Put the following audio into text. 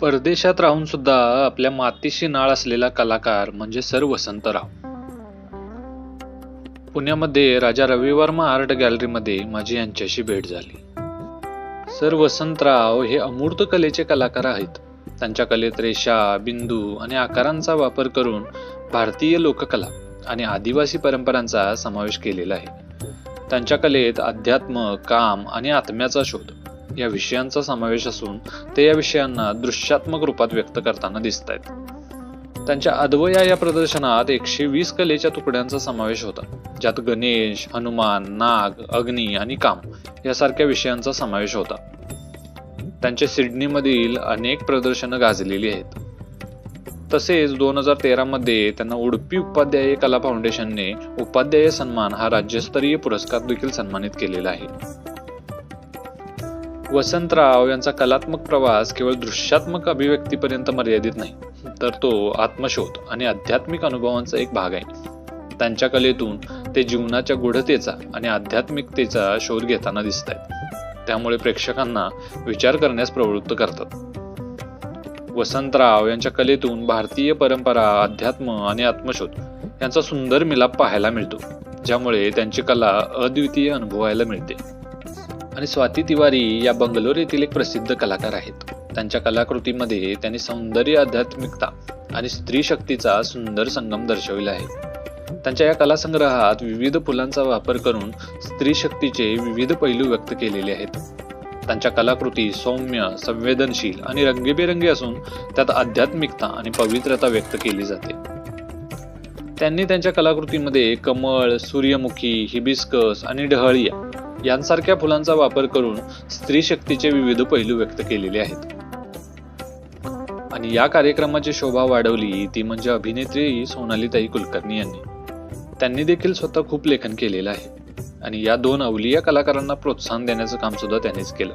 परदेशात राहून सुद्धा आपल्या मातीशी नाळ असलेला कलाकार म्हणजे सर वसंतराव. पुण्यामध्ये राजा रवी वर्मा आर्ट गॅलरीमध्ये माझी यांच्याशी भेट झाली. सर वसंतराव हे अमूर्त कलेचे कलाकार आहेत. त्यांच्या कलेत रेषा, बिंदू आणि आकारांचा वापर करून भारतीय लोककला आणि आदिवासी परंपरांचा समावेश केलेला आहे. त्यांच्या कलेत अध्यात्म, काम आणि आत्म्याचा शोध या विषयांचा समावेश असून ते या विषयांना दृश्यात्मक रूपात व्यक्त करताना दिसत आहेत. त्यांच्या अद्वया या प्रदर्शनात 120 कलेच्या तुकड्यांचा समावेश होता, ज्यात गणेश, हनुमान, नाग, अग्नी आणि काम यासारख्या विषयांचा समावेश होता. त्यांच्या सिडनीमधील अनेक प्रदर्शनं गाजलेली आहेत. तसेच 2013 मध्ये त्यांना उडुपी उपाध्याय कला फाउंडेशनने उपाध्याय सन्मान हा राज्यस्तरीय पुरस्कार देखील सन्मानित केलेला आहे. वसंतराव यांचा कलात्मक प्रवास केवळ दृश्यात्मक अभिव्यक्तीपर्यंत मर्यादित नाही, तर तो आत्मशोध आणि आध्यात्मिक अनुभवांचा एक भाग आहे. त्यांच्या कलेतून ते जीवनाच्या गूढतेचा आणि आध्यात्मिकतेचा शोध घेताना दिसत आहेत, त्यामुळे प्रेक्षकांना विचार करण्यास प्रवृत्त करतात. वसंतराव यांच्या कलेतून भारतीय परंपरा, अध्यात्म आणि आत्मशोध यांचा सुंदर मिलाप पाहायला मिळतो, ज्यामुळे त्यांची कला अद्वितीय अनुभवायला मिळते. आणि स्वाती तिवारी या बंगलोर येथील एक प्रसिद्ध कलाकार आहेत. त्यांच्या कलाकृतीमध्ये त्यांनी सौंदर्य, आध्यात्मिकता आणि स्त्री शक्तीचा सुंदर संगम दर्शविला आहे. त्यांच्या या कलासंग्रहात विविध फुलांचा वापर करून स्त्री शक्तीचे विविध पैलू व्यक्त केलेले आहेत. त्यांच्या कलाकृती सौम्य, संवेदनशील आणि रंगीबेरंगी असून त्यात आध्यात्मिकता आणि पवित्रता व्यक्त केली जाते. त्यांनी त्यांच्या कलाकृतीमध्ये कमळ, सूर्यमुखी, हिबिस्कस आणि डहळिया यांसारख्या फुलांचा वापर करून स्त्री शक्तीचे विविध पैलू व्यक्त केलेले आहेत. आणि या कार्यक्रमाची शोभा वाढवली ती म्हणजे अभिनेत्री सोनालीताई कुलकर्णी यांनी. त्यांनी देखील स्वतः खूप लेखन केलेलं आहे आणि या 2 अवलिया कलाकारांना प्रोत्साहन देण्याचं काम सुद्धा त्यांनीच केलं.